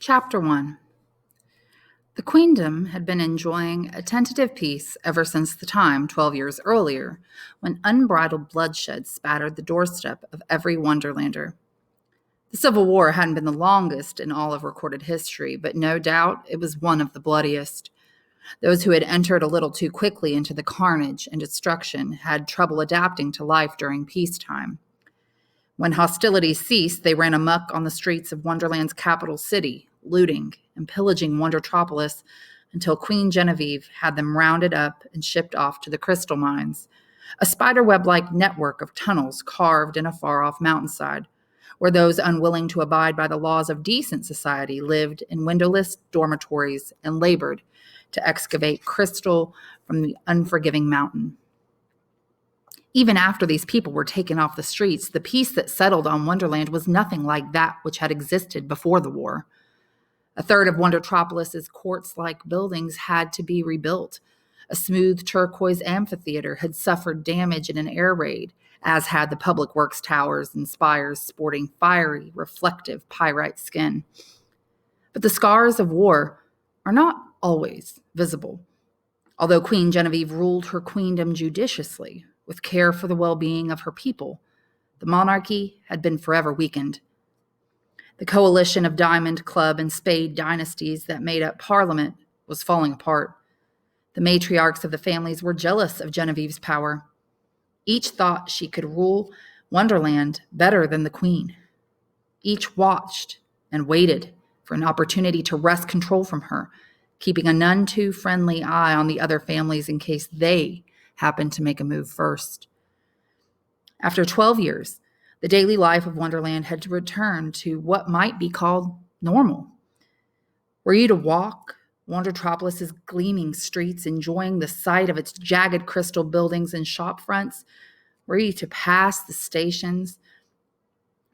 Chapter 1. The queendom had been enjoying a tentative peace ever since the time, 12 years earlier, when unbridled bloodshed spattered the doorstep of every Wonderlander. The Civil War hadn't been the longest in all of recorded history, but no doubt it was one of the bloodiest. Those who had entered a little too quickly into the carnage and destruction had trouble adapting to life during peacetime. When hostilities ceased, they ran amok on the streets of Wonderland's capital city, looting and pillaging Wondertropolis until Queen Genevieve had them rounded up and shipped off to the crystal mines, a spiderweb-like network of tunnels carved in a far-off mountainside, where those unwilling to abide by the laws of decent society lived in windowless dormitories and labored to excavate crystal from the unforgiving mountain. Even after these people were taken off the streets, the peace that settled on Wonderland was nothing like that which had existed before the war. A third of Wondertropolis's quartz-like buildings had to be rebuilt. A smooth turquoise amphitheater had suffered damage in an air raid, as had the public works towers and spires sporting fiery, reflective pyrite skin. But the scars of war are not always visible. Although Queen Genevieve ruled her queendom judiciously, with care for the well-being of her people, the monarchy had been forever weakened. The coalition of Diamond, Club, and Spade dynasties that made up Parliament was falling apart. The matriarchs of the families were jealous of Genevieve's power. Each thought she could rule Wonderland better than the Queen. Each watched and waited for an opportunity to wrest control from her, keeping a none too friendly eye on the other families in case they happened to make a move first. After 12 years, the daily life of Wonderland had to return to what might be called normal. Were you to walk Wondertropolis's gleaming streets, enjoying the sight of its jagged crystal buildings and shop fronts? Were you to pass the stations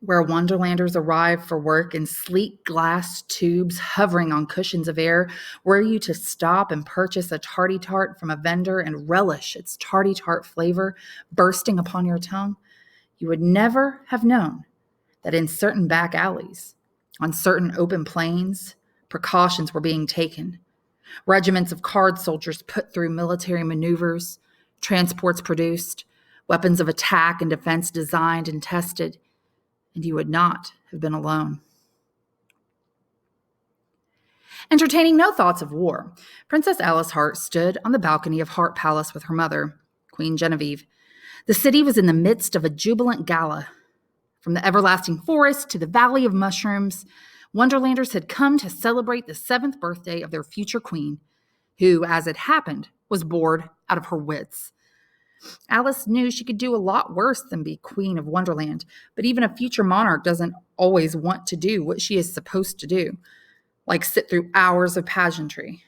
where Wonderlanders arrive for work in sleek glass tubes hovering on cushions of air? Were you to stop and purchase a tarty tart from a vendor and relish its tarty tart flavor bursting upon your tongue? You would never have known that in certain back alleys, on certain open plains, precautions were being taken. Regiments of card soldiers put through military maneuvers, transports produced, weapons of attack and defense designed and tested, and you would not have been alone. Entertaining no thoughts of war, Princess Alice Hart stood on the balcony of Hart Palace with her mother, Queen Genevieve. The city was in the midst of a jubilant gala. From the everlasting forest to the Valley of Mushrooms, Wonderlanders had come to celebrate the 7th birthday of their future queen, who, as it happened, was bored out of her wits. Alice knew she could do a lot worse than be Queen of Wonderland, but even a future monarch doesn't always want to do what she is supposed to do, like sit through hours of pageantry.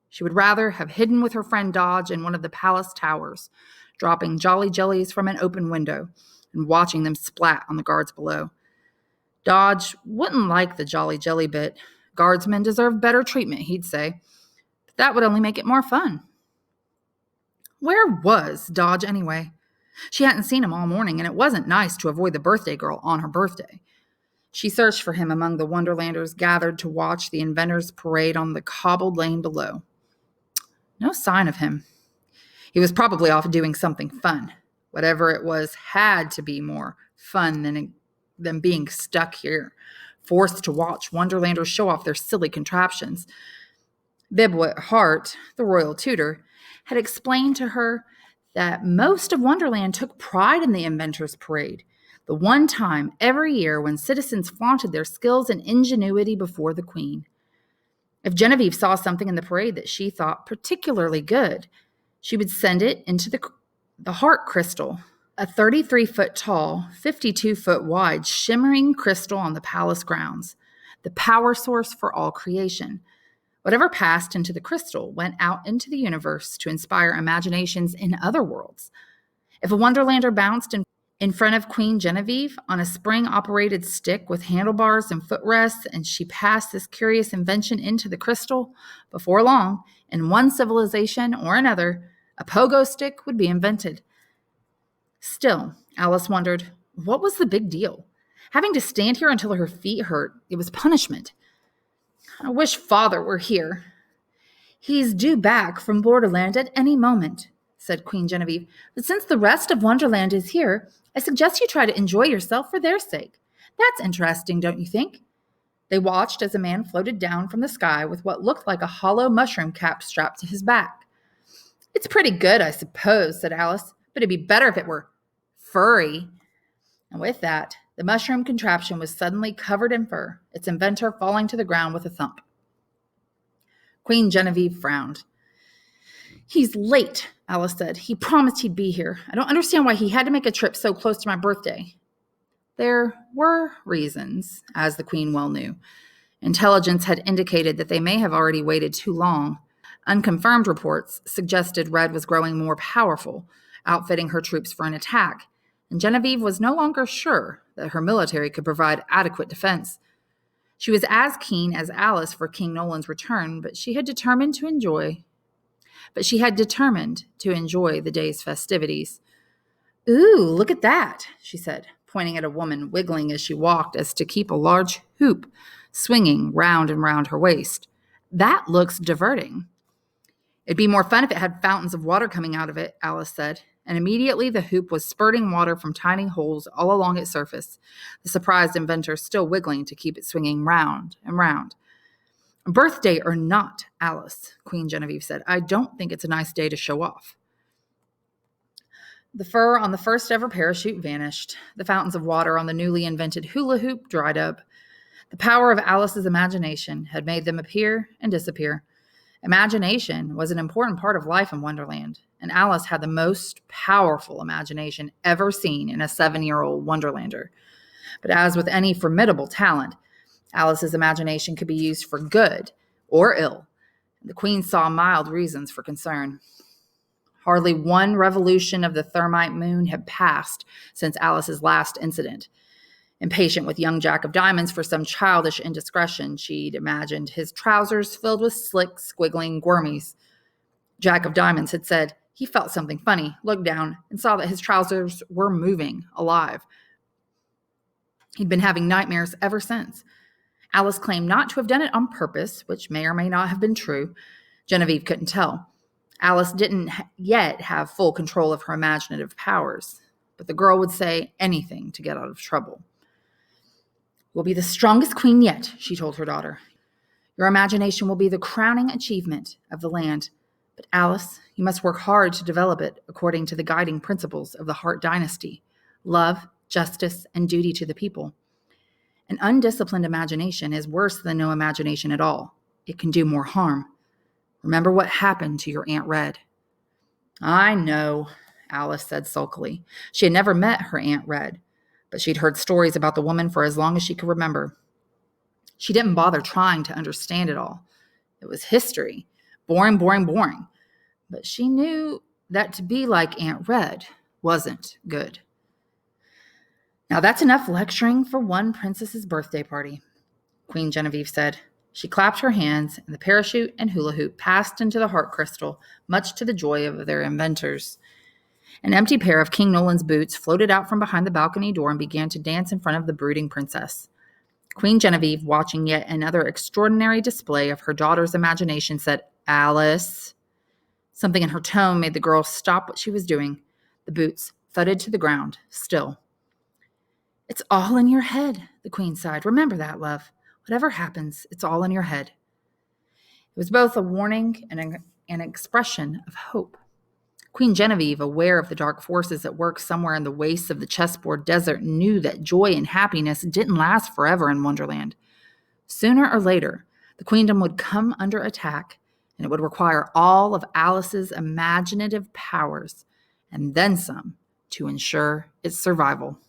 She would rather have hidden with her friend Dodge in one of the palace towers, dropping Jolly Jellies from an open window and watching them splat on the guards below. Dodge wouldn't like the Jolly Jelly bit. Guardsmen deserve better treatment, he'd say. But that would only make it more fun. Where was Dodge anyway? She hadn't seen him all morning, and it wasn't nice to avoid the birthday girl on her birthday. She searched for him among the Wonderlanders gathered to watch the Inventors Parade on the cobbled lane below. No sign of him. He was probably off doing something fun. Whatever it was had to be more fun than being stuck here, forced to watch Wonderlanders show off their silly contraptions. Bibwit Hart, the royal tutor, had explained to her that most of Wonderland took pride in the Inventors Parade, the one time every year when citizens flaunted their skills and ingenuity before the Queen. If Genevieve saw something in the parade that she thought particularly good, she would send it into the Hart crystal, a 33-foot tall, 52-foot wide, shimmering crystal on the palace grounds, the power source for all creation. Whatever passed into the crystal went out into the universe to inspire imaginations in other worlds. If a Wonderlander bounced in front of Queen Genevieve on a spring-operated stick with handlebars and footrests, and she passed this curious invention into the crystal, before long, in one civilization or another, a pogo stick would be invented. Still, Alice wondered, what was the big deal? Having to stand here until her feet hurt, it was punishment. I wish Father were here. He's due back from Borderland at any moment, said Queen Genevieve. But since the rest of Wonderland is here, I suggest you try to enjoy yourself for their sake. That's interesting, don't you think? They watched as a man floated down from the sky with what looked like a hollow mushroom cap strapped to his back. It's pretty good, I suppose, said Alice, but it'd be better if it were furry. And with that, the mushroom contraption was suddenly covered in fur, its inventor falling to the ground with a thump. Queen Genevieve frowned. He's late, Alice said. He promised he'd be here. I don't understand why he had to make a trip so close to my birthday. There were reasons, as the Queen well knew. Intelligence had indicated that they may have already waited too long. Unconfirmed reports suggested Red was growing more powerful, outfitting her troops for an attack, and Genevieve was no longer sure that her military could provide adequate defense. She was as keen as Alice for King Nolan's return, but she had determined to enjoy the day's festivities. Ooh, look at that, she said, pointing at a woman wiggling as she walked as to keep a large hoop swinging round and round her waist. That looks diverting. It'd be more fun if it had fountains of water coming out of it, Alice said, and immediately the hoop was spurting water from tiny holes all along its surface, the surprised inventor still wiggling to keep it swinging round and round. Birthday or not, Alice, Queen Genevieve said, I don't think it's a nice day to show off. The fur on the first ever parachute vanished. The fountains of water on the newly invented hula hoop dried up. The power of Alice's imagination had made them appear and disappear. Imagination was an important part of life in Wonderland, and Alice had the most powerful imagination ever seen in a 7-year-old Wonderlander. But as with any formidable talent, Alice's imagination could be used for good or ill. The Queen saw mild reasons for concern. Hardly one revolution of the thermite moon had passed since Alice's last incident. Impatient with young Jack of Diamonds for some childish indiscretion, she'd imagined his trousers filled with slick, squiggling wormies. Jack of Diamonds had said he felt something funny, looked down, and saw that his trousers were moving, alive. He'd been having nightmares ever since. Alice claimed not to have done it on purpose, which may or may not have been true. Genevieve couldn't tell. Alice didn't yet have full control of her imaginative powers, but the girl would say anything to get out of trouble. You'll be the strongest queen yet, she told her daughter. Your imagination will be the crowning achievement of the land. But Alice, you must work hard to develop it according to the guiding principles of the Hart dynasty: love, justice, and duty to the people. An undisciplined imagination is worse than no imagination at all. It can do more harm. Remember what happened to your Aunt Red. I know, Alice said sulkily. She had never met her Aunt Red, but she'd heard stories about the woman for as long as she could remember. She didn't bother trying to understand it all. It was history. Boring, boring, boring. But she knew that to be like Aunt Red wasn't good. Now that's enough lecturing for one princess's birthday party, Queen Genevieve said. She clapped her hands, and the parachute and hula hoop passed into the heart crystal, much to the joy of their inventors. An empty pair of King Nolan's boots floated out from behind the balcony door and began to dance in front of the brooding princess. Queen Genevieve, watching yet another extraordinary display of her daughter's imagination, said, Alice. Something in her tone made the girl stop what she was doing. The boots thudded to the ground, still. It's all in your head, the Queen sighed. Remember that, love. Whatever happens, it's all in your head. It was both a warning and an expression of hope. Queen Genevieve, aware of the dark forces at work somewhere in the wastes of the chessboard desert, knew that joy and happiness didn't last forever in Wonderland. Sooner or later, the queendom would come under attack, and it would require all of Alice's imaginative powers, and then some, to ensure its survival.